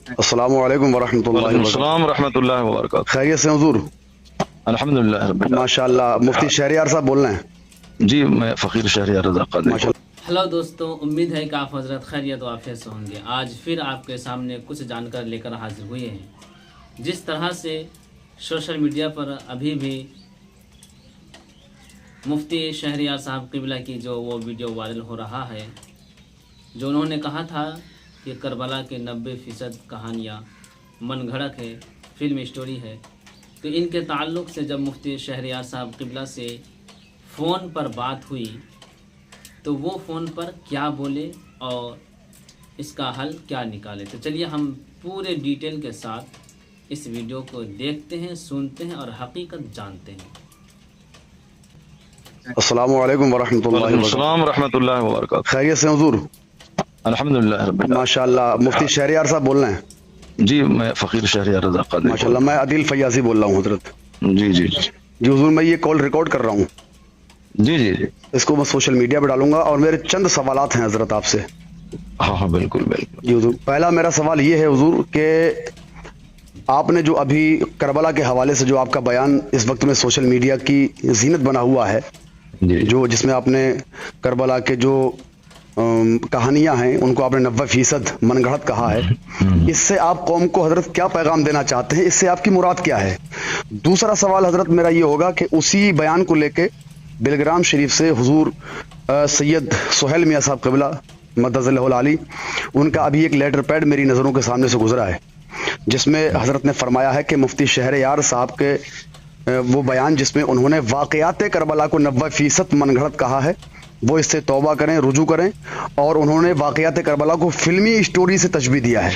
अस्सलाम वालेकुम वरहमतुल्लाहि वालेकुम वबरकातुहू। अस्सलाम रहमतुल्लाहि व बरकातहू। खैरियत से हुजूर? अल्हम्दुलिल्लाह रब्बिल माशाअल्लाह। मुफ्ती शहरियार साहब बोल रहे हैं? आलमीन। जी, मैं फ़कीर शहरियार रज़ा कादरी। माशाअल्लाह। हेलो दोस्तों, उम्मीद है कि आप हजरत खैरियत और आफियत से होंगे। आज फिर आपके सामने कुछ जानकर लेकर हाजिर हुए हैं। जिस तरह से सोशल मीडिया पर अभी भी मुफ्ती शहरियार साहब क़िबला की जो वो वीडियो वायरल हो रहा है, जो उन्होंने कहा था कि करबला के 90% कहानियाँ मनगढ़ंत है, फिल्म स्टोरी है, तो इनके ताल्लुक़ से जब मुफ्ती शहरियार साहब क़िबला से फ़ोन पर बात हुई तो वो फ़ोन पर क्या बोले और इसका हल क्या निकाले। तो चलिए हम पूरे डिटेल के साथ इस वीडियो को देखते हैं, सुनते हैं और हकीकत जानते हैं। अस्सलाम वालेकुम वरहमतुल्लाहि वालेकुम वबरकातुहू। अस्सलाम रहमतुल्लाहि व बरकातहू। खैरियत से हुजूर? अल्हम्दुलिल्लाह रब्बिल आलमीन। माशाअल्लाह। मुफ्ती शहरियार साहब बोल रहे हैं? जी, मैं फ़कीर शहरियार रज़ा कादरी। माशाअल्लाह। मैं आदिल फैयाजी बोल रहा हूँ हजरत। जी जी जी जी हुजूर, मैं ये कॉल रिकॉर्ड कर रहा हूँ, जी जी जी। इसको मैं सोशल मीडिया पे डालूंगा और मेरे चंद सवालात हैं हजरत आपसे। हाँ हाँ, बिल्कुल बिल्कुल। जी हुजूर, पहला मेरा सवाल ये है हुजूर कि आपने जो अभी करबला के हवाले से जो आपका बयान इस वक्त में सोशल मीडिया की जीनत बना हुआ है, जी जो जिसमें आपने करबला के जो कहानियां हैं उनको आपने 90% मनगढ़ंत कहा है, इससे आप कौम को हजरत क्या पैगाम देना चाहते हैं? इससे आपकी मुराद क्या है? दूसरा सवाल हजरत मेरा ये होगा कि उसी बयान को लेके बिलग्राम शरीफ से हुजूर सैयद सुहेल मियाँ साहब क़िबला मद्दज़ल्लहुल आली, उनका अभी एक लेटर पैड मेरी नज़रों के सामने से गुजरा है, जिसमें हजरत ने फरमाया है कि मुफ्ती शहरियार साहब के वो बयान जिसमें उन्होंने वाक़यात करबला को 90% मनगढ़ंत कहा है, वो इससे तौबा करें, रुजू करें, और उन्होंने वाक़यात करबला को फिल्मी स्टोरी से तशबीह दिया है।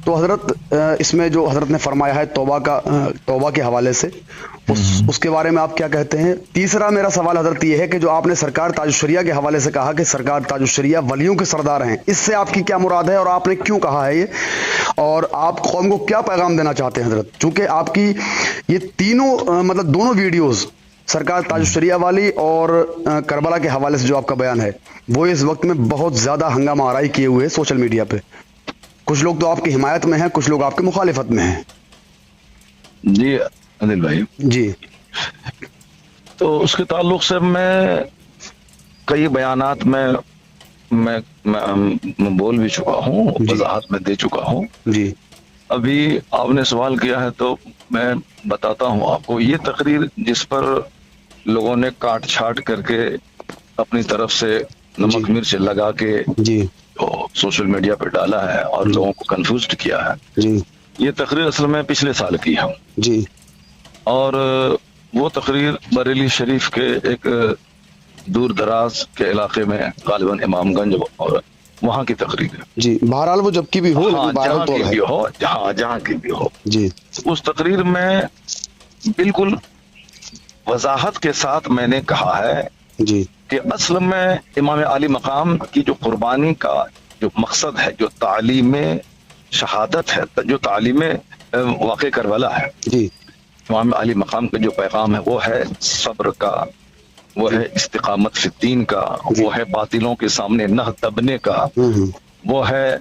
तो हजरत इसमें जो हजरत ने फरमाया है तौबा के हवाले से, उसके बारे में आप क्या कहते हैं? तीसरा मेरा सवाल हजरत ये है कि जो आपने सरकार ताजुश्शरिया के हवाले से कहा कि सरकार ताजुश्शरिया वलियों के सरदार हैं, इससे आपकी क्या मुराद है और आपने क्यों कहा है ये, और आप कौम को क्या पैगाम देना चाहते हैं हजरत? चूंकि आपकी ये तीनों मतलब दोनों वीडियोस, सरकार ताजुश्शरिया वाली और करबला के हवाले से जो आपका बयान है, वो इस वक्त में बहुत ज्यादा हंगामा आराई किए हुए सोशल मीडिया पे। कुछ लोग तो आपकी हिमायत में हैं, कुछ लोग आपके मुखालिफत में हैं। जी अनिल भाई, जी तो उसके ताल्लुक से मैं कई बयानात में मैं बोल भी चुका हूँ, वजाहत में दे चुका हूँ। जी अभी आपने सवाल किया है तो मैं बताता हूँ आपको। ये तकरीर जिस पर लोगों ने काट छाट करके अपनी तरफ से नमक मिर्च लगा के जी तो सोशल मीडिया पे डाला है और लोगों को कंफ्यूज किया है, जी ये तकरीर असल में पिछले साल की है, जी और वो तकरीर बरेली शरीफ के एक दूर दराज के इलाके में गालिबन इमामगंज और वहाँ की तकरीर है। जी। बहरहाल वो जबकि भी हो, हाँ, लेकिन बहरहाल जहाँ तो की है। भी हो, जहाँ की भी हो, जी उस तकरीर में बिल्कुल वजाहत के साथ मैंने कहा है जी कि असल में इमाम अली मकाम की जो कुर्बानी का जो मकसद है, जो तालीम शहादत है, जो तालीम वाक़े करबला है, जी इमाम अली मकाम का जो पैगाम है वो है सब्र का, वो है इस्तिकामत फिद्दीन का, वो है बातिलों के सामने नह दबने का, वो है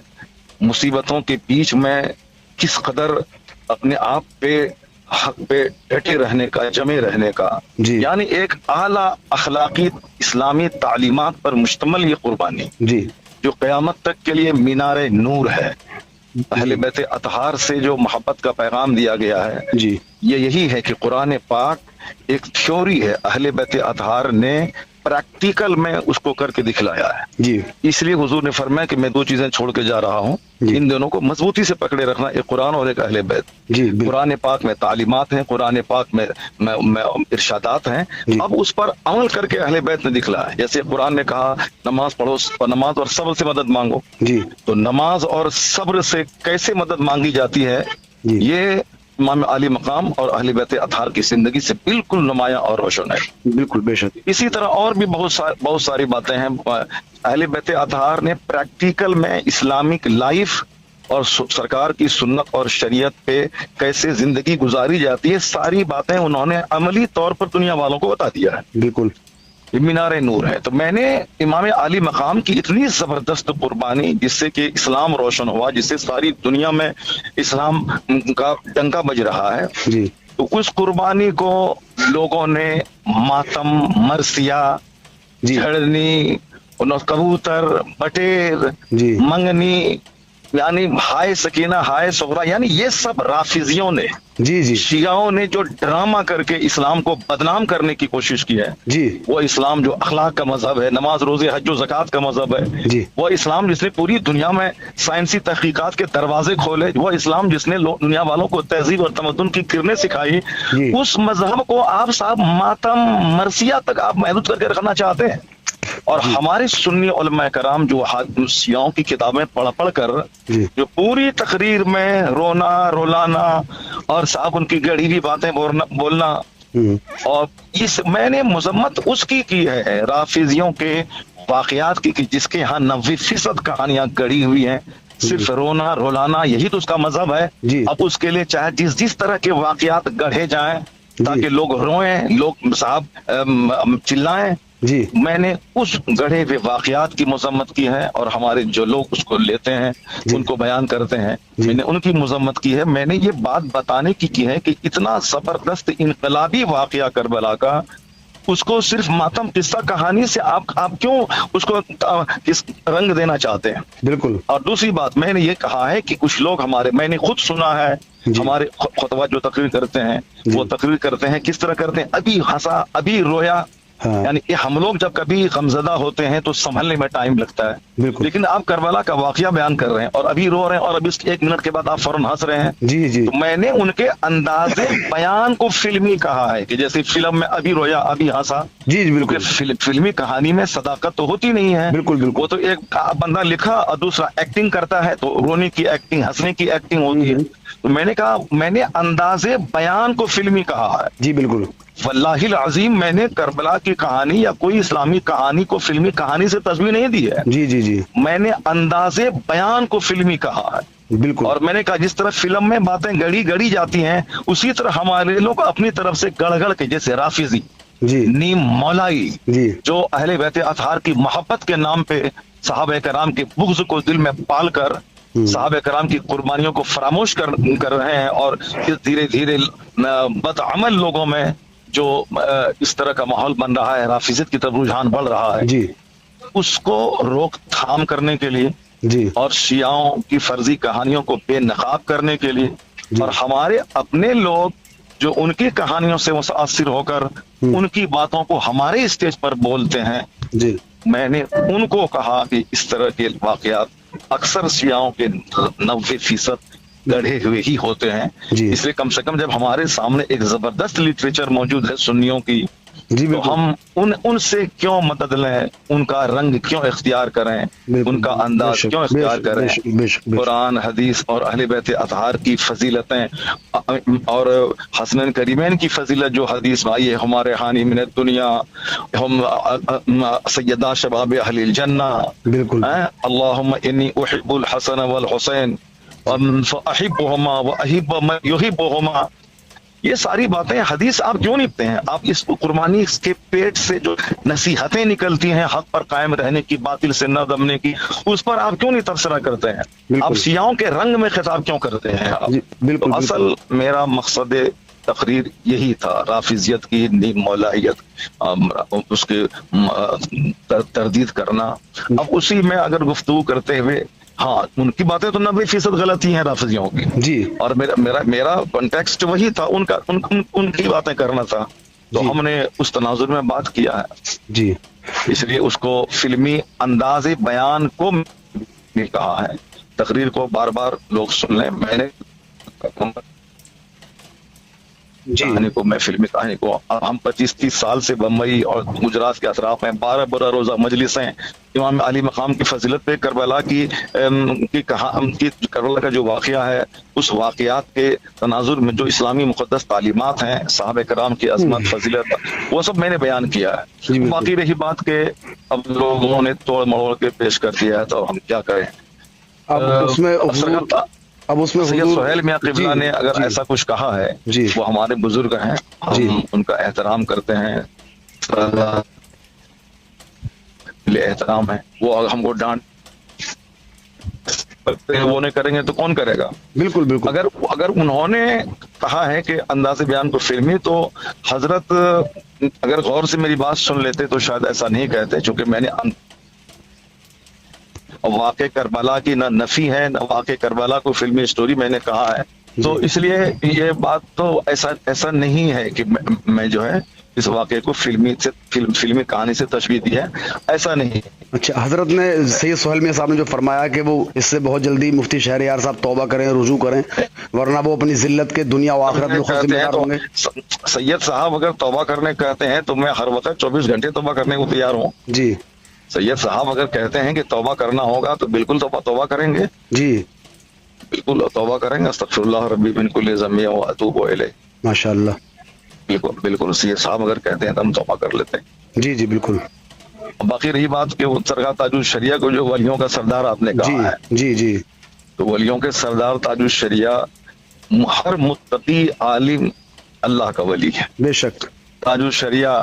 मुसीबतों के बीच में किस कदर अपने आप पे हक पे डटे रहने का, जमे रहने का। यानी एक आला अखलाकी इस्लामी तालीमात पर मुश्तमल ये कुर्बानी जी जो क़यामत तक के लिए मीनारे नूर है। अहले बैत अतहार से जो मोहब्बत का पैगाम दिया गया है, जी ये यही है कि कुरान पाक एक थ्योरी है, अहले बैत अतहार ने प्रैक्टिकल में उसको करके दिखलाया है। जी इसलिए हुजूर ने फरमाया कि मैं दो चीजें छोड़ के जा रहा हूँ, इन दोनों को मजबूती से पकड़े रखना, एक कुरान और एक अहले बैत। कुरान पाक में तालीमात हैं, कुरान पाक में इरशादात हैं, अब उस पर अमल करके अहले बैत ने दिखलाया। जैसे कुरान ने कहा नमाज पढ़ो, नमाज और सब्र से मदद मांगो, तो नमाज और सब्र से कैसे मदद मांगी जाती है, ये इमाम अली मकाम और अहले बैत अतहार की जिंदगी से बिल्कुल नुमाया और रोशन है। बिल्कुल, बेशक। इसी तरह और भी बहुत सारी बातें हैं। अहले बैत अतहार ने प्रैक्टिकल में इस्लामिक लाइफ और सरकार की सुन्नत और शरीयत पे कैसे जिंदगी गुजारी जाती है, सारी बातें उन्होंने अमली तौर पर दुनिया वालों को बता दिया है। बिल्कुल। یہ مینار نور ہے۔ تو میں نے امام علی مقام کی اتنی زبردست قربانی جس سے کہ اسلام روشن ہوا، جس سے ساری دنیا میں اسلام کا ڈنکا بج رہا ہے جی، تو اس قربانی کو لوگوں نے ماتم، مرثیہ، جی جھڑنی، کبوتر، بٹیر، جی منگنی، یعنی ہائے سکینہ، ہائے صغرا، یعنی یہ سب رافضیوں نے، جی جی شیعوں نے جو ڈرامہ کر کے اسلام کو بدنام کرنے کی کوشش کی ہے، جی وہ اسلام جو اخلاق کا مذہب ہے، نماز روزے حج و زکوٰۃ کا مذہب ہے، جی وہ اسلام جس نے پوری دنیا میں سائنسی تحقیقات کے دروازے کھولے، وہ اسلام جس نے دنیا والوں کو تہذیب اور تمدن کی کرنیں سکھائی، جی اس مذہب کو آپ صاحب ماتم، مرثیہ تک آپ محدود کر کے رکھنا چاہتے ہیں۔ اور ہمارے سنی علماء کرام جو سیاحوں کی کتابیں پڑھ کر جی جو پوری تقریر میں رونا رولانا اور صاحب ان کی گڑی ہوئی باتیں بولنا، اور میں نے مذمت اس کی ہے رافضیوں کے واقعات کی، جس کے ہاں 90% کہانیاں گڑی ہوئی ہیں، صرف رونا رولانا یہی تو اس کا مذہب ہے۔ جی اب اس کے لیے چاہے جس طرح کے واقعات گڑھے جائیں تاکہ لوگ روئیں، لوگ صاحب چلائیں، جی میں نے اس گڑھے ہوئے واقعات کی مذمت کی ہے، اور ہمارے جو لوگ اس کو لیتے ہیں ان کو بیان کرتے ہیں، میں نے ان کی مذمت کی ہے۔ میں نے یہ بات بتانے کی ہے کہ اتنا زبردست انقلابی واقعہ کربلا کا، اس کو صرف ماتم قصہ کہانی سے آپ کیوں اس کو رنگ دینا چاہتے ہیں؟ بالکل۔ اور دوسری بات میں نے یہ کہا ہے کہ کچھ لوگ میں نے خود سنا ہے، ہمارے خطبہ جو تقریر کرتے ہیں وہ تقریر کرتے ہیں، کس طرح کرتے ہیں، ابھی ہنسا ابھی رویا، یعنی ہم لوگ جب کبھی غمزدہ ہوتے ہیں تو سنبھلنے میں ٹائم لگتا ہے، لیکن آپ کربلا کا واقعہ بیان کر رہے ہیں اور ابھی رو رہے ہیں اور ابھی 1 منٹ کے بعد آپ فوراً ہنس رہے ہیں۔ جی جی تو میں نے ان کے انداز بیان کو فلمی کہا ہے کہ جیسے فلم میں ابھی رویا ابھی ہنسا، جی جی بالکل۔ فلمی کہانی میں صداقت تو ہوتی نہیں ہے، بالکل بالکل، وہ تو ایک بندہ لکھا اور دوسرا ایکٹنگ کرتا ہے، تو رونے کی ایکٹنگ، ہنسنے کی ایکٹنگ ہوتی ہے۔ تو میں نے کہا، میں نے انداز بیان کو فلمی کہا ہے۔ جی بالکل۔ واللہ العظیم میں نے کربلا کی کہانی یا کوئی اسلامی کہانی کو فلمی کہانی سے تشبیہ نہیں دی ہے، جی جی جی، میں نے انداز بیان کو فلمی کہا ہے۔ بالکل۔ اور میں نے کہا جس طرح فلم میں باتیں گڑی جاتی ہیں، اسی طرح ہمارے لوگ اپنی طرف سے گڑ کے، جیسے رافضی، جی نیم مولائی، جی جو اہل بیت اطہار کی محبت کے نام پہ صحابہ کرام کے بغض کو دل میں پال کر صحابہ کرام کی قربانیوں کو فراموش کر رہے ہیں، اور دھیرے دھیرے بدعمل لوگوں میں جو اس طرح کا ماحول بن رہا ہے، رافضیت کی طرف رجحان بڑھ رہا ہے، جی، اس کو روک تھام کرنے کے لیے جی، اور شیعوں کی فرضی کہانیوں کو بے نقاب کرنے کے لیے، اور ہمارے اپنے لوگ جو ان کی کہانیوں سے متاثر ہو کر ان کی باتوں کو ہمارے اسٹیج پر بولتے ہیں، جی، میں نے ان کو کہا کہ اس طرح کے واقعات اکثر شیعوں کے 90% گڑھے ہوئے ہی ہوتے ہیں، اس لیے کم سے کم جب ہمارے سامنے ایک زبردست لٹریچر موجود ہے سنیوں کی، تو ہم ان سے کیوں مدد لیں، ان کا رنگ کیوں اختیار کریں، ان کا انداز کیوں اختیار کریں؟ قرآن، حدیث اور اہل بیت اطہار کی فضیلتیں اور حسنین کریمین کی فضیلت جو حدیث میں آئی ہے، ہمارے حانی من الدنیا ہم سیدہ شباب اہل الجنہ، بالکل، اللہم انی احب الحسن والحسین فاحبہما واحب من یحبہما، یہ ساری باتیں حدیث آپ کیوں نہیں پڑھتے ہیں؟ آپ اس قربانی کے پیٹ سے جو نصیحتیں نکلتی ہیں حق پر قائم رہنے کی، باطل سے نہ دبنے کی، اس پر آپ کیوں نہیں تبصرہ کرتے ہیں؟ آپ شیعوں کے رنگ میں خطاب کیوں کرتے ہیں؟ بالکل، اصل میرا مقصد تقریر یہی تھا، رافضیت کی نیم مولائیت، اس کے تردید کرنا۔ اب اسی میں اگر گفتگو کرتے ہوئے، ہاں ان کی باتیں تو 90% غلطی ہیں رافضیوں کی، جی، اور میرا کانٹیکسٹ وہی تھا، ان کی باتیں کرنا تھا، تو ہم نے اس تناظر میں بات کیا ہے، جی، اس لیے اس کو فلمی انداز بیان کو کہا ہے۔ تقریر کو بار بار لوگ سن لیں، میں نے کہانی کو، میں فلمی کہانی کو، ہم 25-30 سال سے بمبئی اور گجرات کے اطراف میں 12 روزہ مجلسیں امام علی مقام کی فضیلت پہ، کربلا کی کربلا کا جو واقعہ ہے، اس واقعات کے تناظر میں جو اسلامی مقدس تعلیمات ہیں، صحابہ کرام کی عظمت، فضیلت، وہ سب میں نے بیان کیا ہے۔ باقی رہی بات کہ اب لوگوں نے توڑ مڑوڑ کے پیش کر دیا ہے، تو ہم کیا کریں؟ اب اس میں سید سہیل میاں قبلہ نے اگر ایسا کچھ کہا ہے، وہ ہمارے بزرگ ہیں، ہم ان کا احترام کرتے ہیں، एहतराम है, वो हमको डांट वो नहीं करेंगे तो कौन करेगा? बिल्कुल बिल्कुल। अगर उन्होंने कहा है कि अंदाज़ बयान को फिल्मी, तो हजरत अगर गौर से मेरी बात सुन लेते तो शायद ऐसा नहीं कहते, क्योंकि मैंने वाक़े करबला की न नफी है न वाक़े करबला को फिल्मी स्टोरी मैंने कहा है, तो इसलिए ये बात तो ऐसा नहीं है कि मैं जो है इस वाक़े को फिल्मी कहानी से तशबीह दी है, ऐसा नहीं। अच्छा, हजरत ने सैयद सुहेल मियां साहब ने जो फरमाया कि वो इससे बहुत जल्दी मुफ्ती शहरयार साहब तौबा करें, रुजू करें, वरना वो अपनी जिल्लत के दुनिया व आखिरत में खुद जिम्मेदार होंगे। सैयद साहब अगर तौबा करने कहते हैं तो मैं हर वक्त 24 घंटे तौबा करने को तैयार हूँ जी। सैयद साहब अगर कहते हैं कि तौबा करना होगा तो बिल्कुल तौबा करेंगे जी, बिल्कुल तौबा करेंगे। अस्तगफिरुल्लाह रब्बी मिन कुल्ली ज़म्बि व अतूबु इलैह। माशाअल्लाह। बिल्कुल सैयद साहब अगर कहते हैं तो हम तौबा कर लेते हैं। जी जी बिल्कुल। बाकी रही बात कि सरकार ताजुल शरिया को जो वलियों का सरदार आपने कहा है, जी जी, तो वलियों के सरदार ताजुल शरिया हर मुत्तकी आलिम अल्लाह का वली है। बेशक। ताजुल शरिया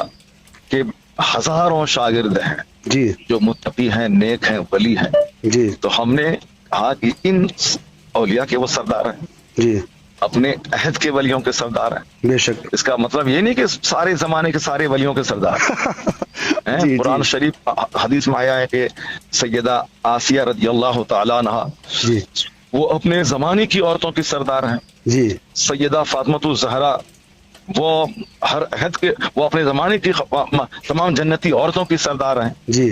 के हजारों शागिर्द हैं जी, जो मुत्तकी हैं, नेक हैं, वली हैं जी। तो हमने कहा कि इन औलिया के वो सरदार हैं जी, अपने अहद के वलियों के सरदार हैं। बेशक। इसका मतलब ये नहीं कि सारे जमाने के सारे वलियों के सरदार हैं। कुरान शरीफ हदीस में आया है कि सैयदा आसिया रज़ियल्लाहु ताला अन्हा वो अपने जमाने की औरतों की सरदार हैं जी। सैयदा फातिमा ज़हरा वो हर अहद के, वो अपने जमाने की तमाम जन्नती औरतों की सरदार हैं जी।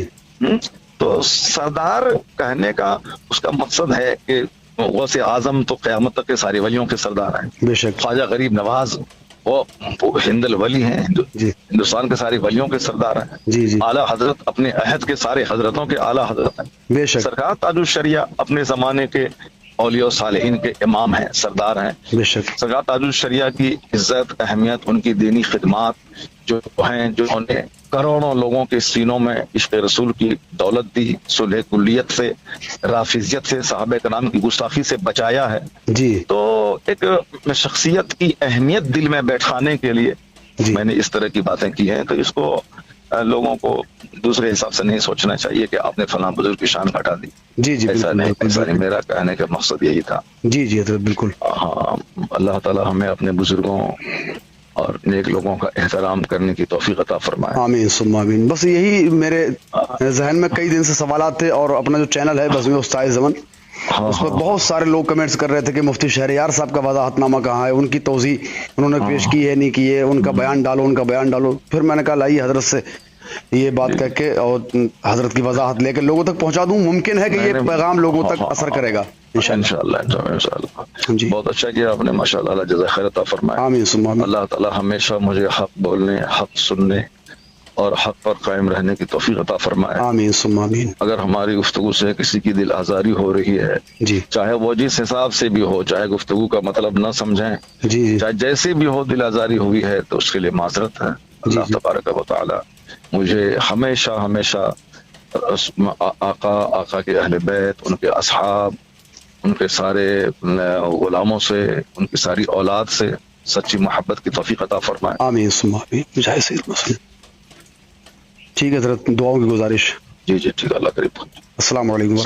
तो सरदार कहने का उसका मकसद है कि गौसे आजम तो क़यामत तक के सारे वलियों के सरदार हैं। बेशक। ख्वाजा गरीब नवाज वो हिंदल वली हैं, हिंदुस्तान के सारे वलियों के सरदार हैं। जी जी। आला हजरत अपने अहद के सारे हजरतों के आला हजरत हैं। बेशक। सरकार ताजुल शरिया अपने जमाने के औलिया सालिहीन के इमाम हैं, सरदार हैं। बेशक। सरकार ताजुल शरिया की इज्जत, अहमियत, उनकी दीनी खिदमात जो हैं, जो उन्होंने करोड़ों लोगों के सीनों में इश्क़ रसूल की दौलत दी, सुलह कुल्लियत से, राफिजियत से, सहाबे कराम की गुस्ताखी से बचाया है जी। तो एक शख्सियत की अहमियत दिल में बैठाने के लिए मैंने इस तरह की बातें की हैं। तो इसको लोगों को दूसरे हिसाब से नहीं सोचना चाहिए कि आपने फलां बुजुर्ग की शान घटा दी। जी जी, ऐसा नहीं, मेरा कहने का मकसद यही था। जी जी बिल्कुल। हाँ, अल्लाह ताला हमें अपने बुजुर्गों और नेक लोगों का एहतराम करने की तौफीक अता फरमाए। आमीन सुम्मा आमीन। बस यही मेरे जहन में कई दिन से सवालात थे, और अपना जो चैनल है बज़्म उस्ताद ज़मन, उस पर बहुत सारे लोग कमेंट्स कर रहे थे कि मुफ्ती शहरयार साहब का वज़ाहतनामा कहाँ है, उनकी तौज़ी उन्होंने पेश की है नहीं की है, उनका बयान डालो। फिर मैंने कहा लाइए हजरत से ये बात कह के और हजरत की वजाहत लेकर लोगों तक पहुंचा दूं। मुमकिन है कि ये पैगाम लोगों तक असर करेगा इंशाअल्लाह। जी, बहुत अच्छा किया आपने, माशाअल्लाह, जज़ा खैर अता फरमाए। आमीन सुम्मा आमीन। अल्लाह ताला हमेशा मुझे हक बोलने, हक सुनने और हक पर कायम रहने की तौफीक अता फरमाए। आमीन सुम्मा आमीन। अगर हमारी गुफ्तगू से किसी की दिल आजारी हो रही है जी, चाहे वो जिस हिसाब से भी हो, चाहे गुफ्तगू का मतलब न समझें, जी, चाहे जैसे भी हो, दिल आजारी हुई है तो उसके लिए माजरत है। अल्लाह तबारक व तआला मुझे हमेशा आका के अहले बैत, उनके असहाब, उनके सारे गुलामों से, उनकी सारी औलाद से सच्ची मोहब्बत की तौफीक अता फरमाए। आमीन सुम्मा आमीन। जय सैयद मुस्लिम। ठीक है हज़रत, दुआओं की गुजारिश। जी जी ठीक है, अल्लाह करीब। अस्सलाम वालेकुम।